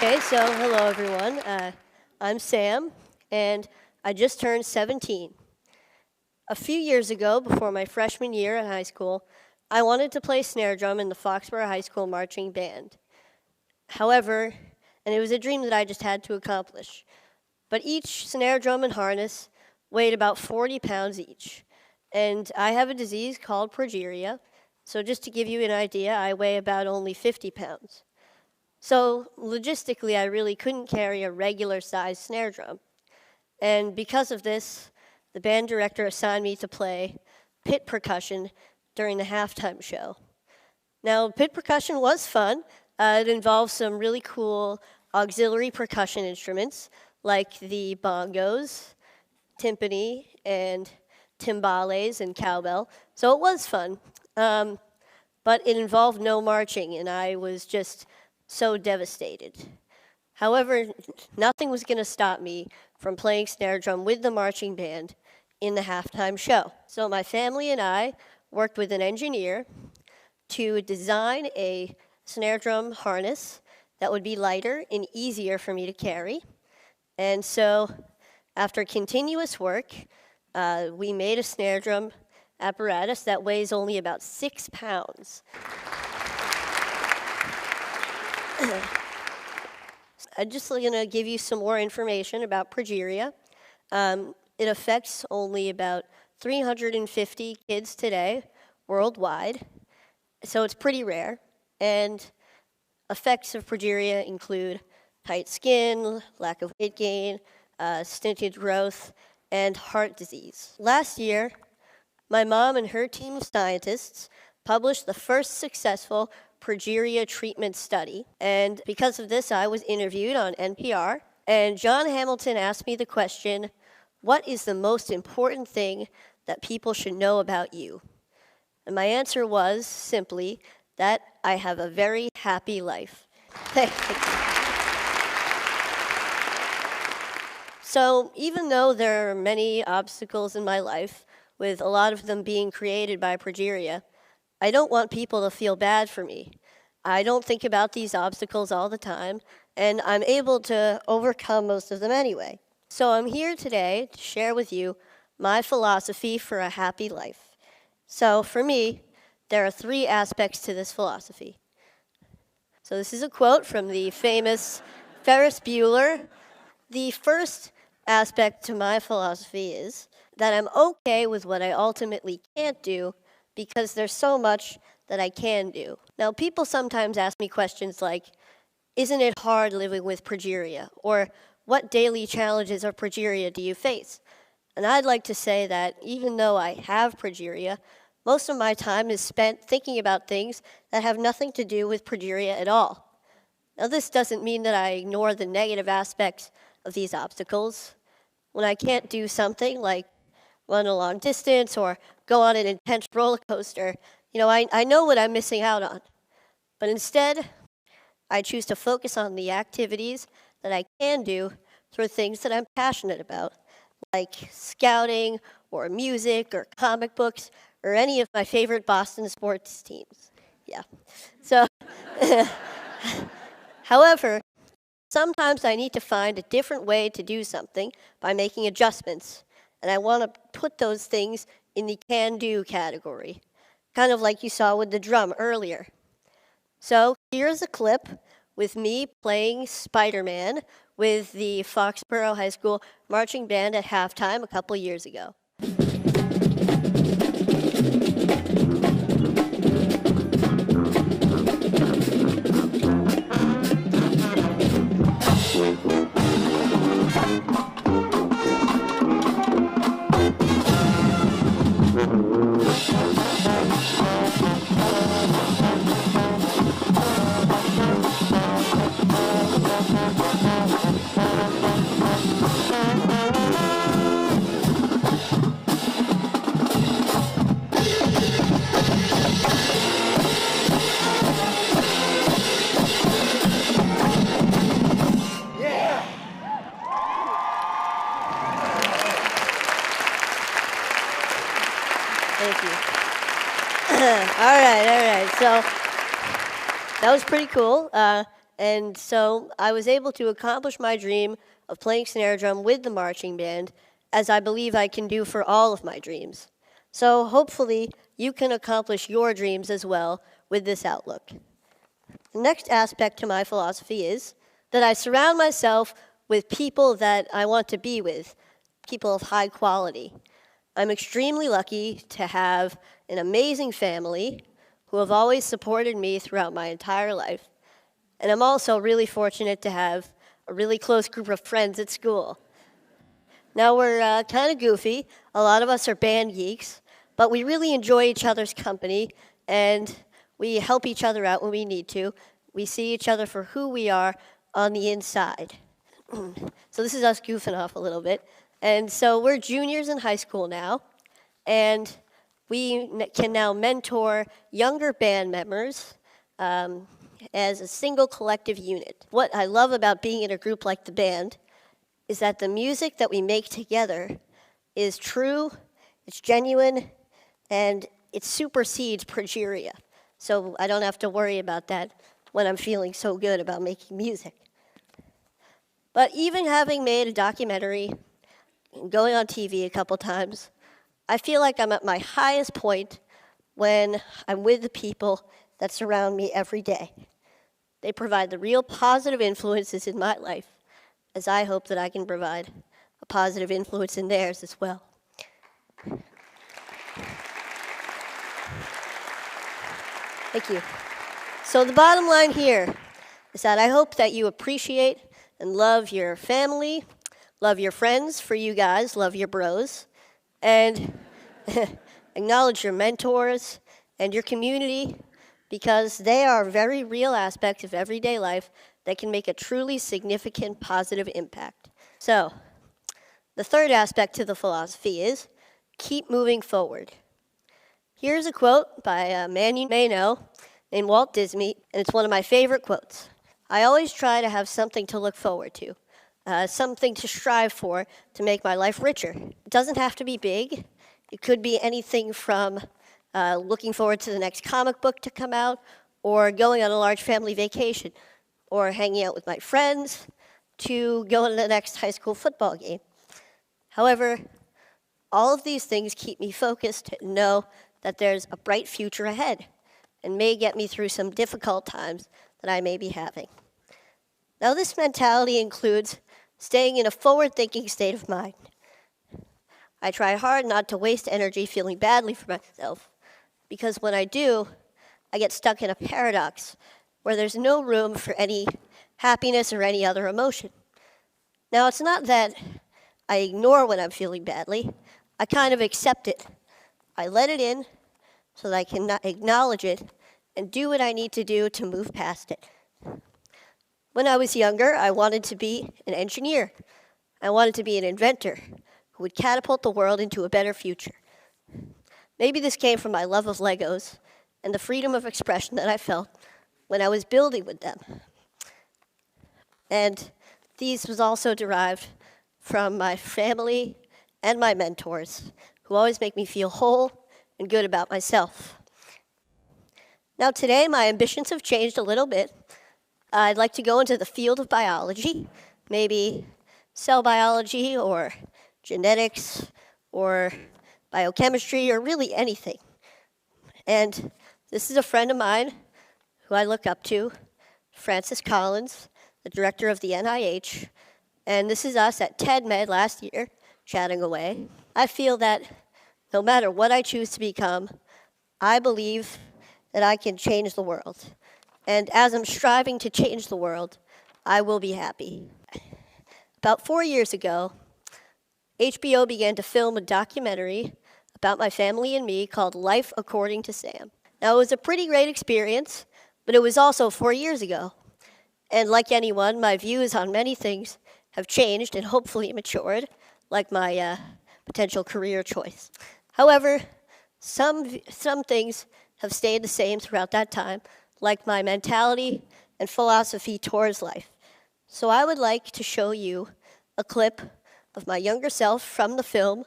Okay, so hello everyone. I'm Sam, and I just turned 17. A few years ago, before my freshman year in high school, I wanted to play snare drum in the Foxborough High School marching band. However, and it was a dream that I just had to accomplish, but each snare drum and harness weighed about 40 pounds each. And I have a disease called progeria, so just to give you an idea, I weigh about only 50 pounds. So logistically, I really couldn't carry a regular sized snare drum. And because of this, the band director assigned me to play pit percussion during the halftime show. Now, pit percussion was fun. It involved some really cool auxiliary percussion instruments like the bongos, timpani, and timbales and cowbell. So it was fun. But it involved no marching, and I was just so devastated. However, nothing was going to stop me from playing snare drum with the marching band in the halftime show. So my family and I worked with an engineer to design a snare drum harness that would be lighter and easier for me to carry. And so after continuous work, we made a snare drum apparatus that weighs only about 6 pounds. I'm just going to give you some more information about progeria. It affects only about 350 kids today worldwide, so it's pretty rare. And effects of progeria include tight skin, lack of weight gain, stunted growth, and heart disease. Last year, my mom and her team of scientists published the first successful progeria treatment study. And because of this, I was interviewed on NPR. And John Hamilton asked me the question, what is the most important thing that people should know about you? And my answer was simply that I have a very happy life. So even though there are many obstacles in my life, with a lot of them being created by progeria, I don't want people to feel bad for me. I don't think about these obstacles all the time, and I'm able to overcome most of them anyway. So I'm here today to share with you my philosophy for a happy life. So for me, there are 3 aspects to this philosophy. So this is a quote from the famous Ferris Bueller. The first aspect to my philosophy is that I'm okay with what I ultimately can't do because there's so much that I can do. Now, people sometimes ask me questions like, isn't it hard living with progeria? Or what daily challenges of progeria do you face? And I'd like to say that even though I have progeria, most of my time is spent thinking about things that have nothing to do with progeria at all. Now, this doesn't mean that I ignore the negative aspects of these obstacles. When I can't do something like run a long distance or go on an intense roller coaster, I know what I'm missing out on. But instead, I choose to focus on the activities that I can do through things that I'm passionate about, like scouting or music or comic books or any of my favorite Boston sports teams. Yeah. So, however, sometimes I need to find a different way to do something by making adjustments. And I want to put those things in the can-do category, kind of like you saw with the drum earlier. So here's a clip with me playing Spider-Man with the Foxborough High School marching band at halftime a couple years ago. Thank you. All right. So that was pretty cool. And so I was able to accomplish my dream of playing snare drum with the marching band, as I believe I can do for all of my dreams. So hopefully you can accomplish your dreams as well with this outlook. The next aspect to my philosophy is that I surround myself with people that I want to be with, people of high quality. I'm extremely lucky to have an amazing family who have always supported me throughout my entire life. And I'm also really fortunate to have a really close group of friends at school. Now, we're kind of goofy. A lot of us are band geeks, but we really enjoy each other's company, and we help each other out when we need to. We see each other for who we are on the inside. So this is us goofing off a little bit. And so we're juniors in high school now, and we can now mentor younger band members as a single collective unit. What I love about being in a group like the band is that the music that we make together is true, it's genuine, and it supersedes progeria. So I don't have to worry about that when I'm feeling so good about making music. But even having made a documentary and going on TV a couple times, I feel like I'm at my highest point when I'm with the people that surround me every day. They provide the real positive influences in my life, as I hope that I can provide a positive influence in theirs as well. Thank you. So the bottom line here is that I hope that you appreciate and love your family, love your friends, for you guys, love your bros, and acknowledge your mentors and your community, because they are very real aspects of everyday life that can make a truly significant positive impact. So, the third aspect to the philosophy is keep moving forward. Here's a quote by a man you may know named Walt Disney, and it's one of my favorite quotes. I always try to have something to look forward to, something to strive for to make my life richer. It doesn't have to be big. It could be anything from looking forward to the next comic book to come out, or going on a large family vacation, or hanging out with my friends, to going to the next high school football game. However, all of these things keep me focused and know that there's a bright future ahead and may get me through some difficult times that I may be having. Now, this mentality includes staying in a forward-thinking state of mind. I try hard not to waste energy feeling badly for myself, because when I do, I get stuck in a paradox where there's no room for any happiness or any other emotion. Now, it's not that I ignore when I'm feeling badly. I kind of accept it. I let it in so that I can acknowledge it and do what I need to do to move past it. When I was younger, I wanted to be an engineer. I wanted to be an inventor who would catapult the world into a better future. Maybe this came from my love of Legos and the freedom of expression that I felt when I was building with them. And these was also derived from my family and my mentors, who always make me feel whole and good about myself. Now today, my ambitions have changed a little bit. I'd like to go into the field of biology, maybe cell biology or genetics or biochemistry or really anything. And this is a friend of mine who I look up to, Francis Collins, the director of the NIH, and this is us at TEDMed last year, chatting away. I feel that no matter what I choose to become, I believe that I can change the world. And as I'm striving to change the world, I will be happy. About 4 years ago, HBO began to film a documentary about my family and me called Life According to Sam. Now, it was a pretty great experience, but it was also 4 years ago. And like anyone, my views on many things have changed and hopefully matured, like my potential career choice. However, some things have stayed the same throughout that time, like my mentality and philosophy towards life. So I would like to show you a clip of my younger self from the film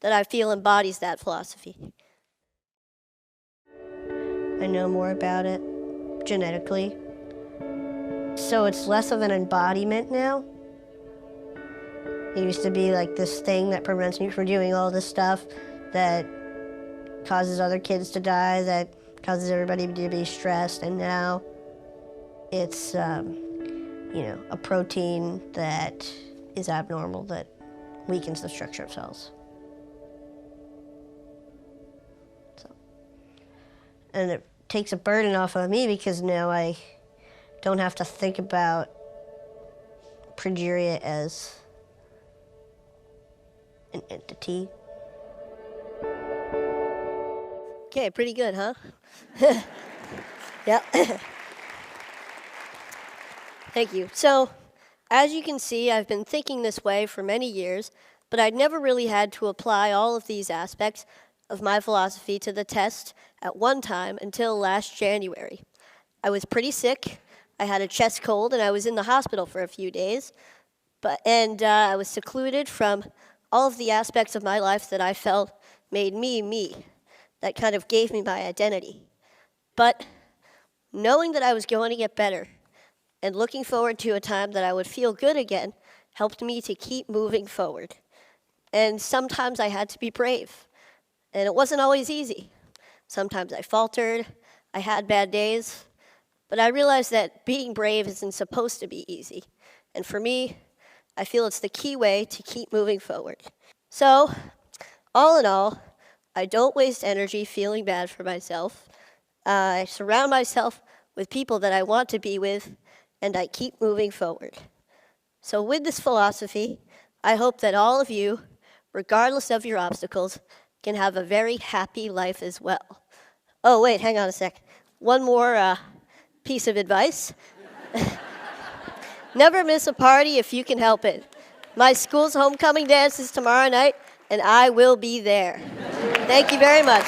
that I feel embodies that philosophy. I know more about it genetically. So it's less of an embodiment now. It used to be like this thing that prevents me from doing all this stuff that causes other kids to die, that causes everybody to be stressed, and now it's, a protein that is abnormal that weakens the structure of cells. And it takes a burden off of me because now I don't have to think about progeria as an entity. Okay, pretty good, huh? Yeah. Thank you. So, as you can see, I've been thinking this way for many years, but I'd never really had to apply all of these aspects of my philosophy to the test at one time until last January. I was pretty sick. I had a chest cold, and I was in the hospital for a few days. I was secluded from all of the aspects of my life that I felt made me, me. That kind of gave me my identity. But knowing that I was going to get better and looking forward to a time that I would feel good again helped me to keep moving forward. And sometimes I had to be brave. And it wasn't always easy. Sometimes I faltered, I had bad days, but I realized that being brave isn't supposed to be easy. And for me, I feel it's the key way to keep moving forward. So, all in all, I don't waste energy feeling bad for myself. I surround myself with people that I want to be with, and I keep moving forward. So with this philosophy, I hope that all of you, regardless of your obstacles, can have a very happy life as well. Oh, wait, hang on a sec. One more piece of advice. Never miss a party if you can help it. My school's homecoming dance is tomorrow night, and I will be there. Thank you very much.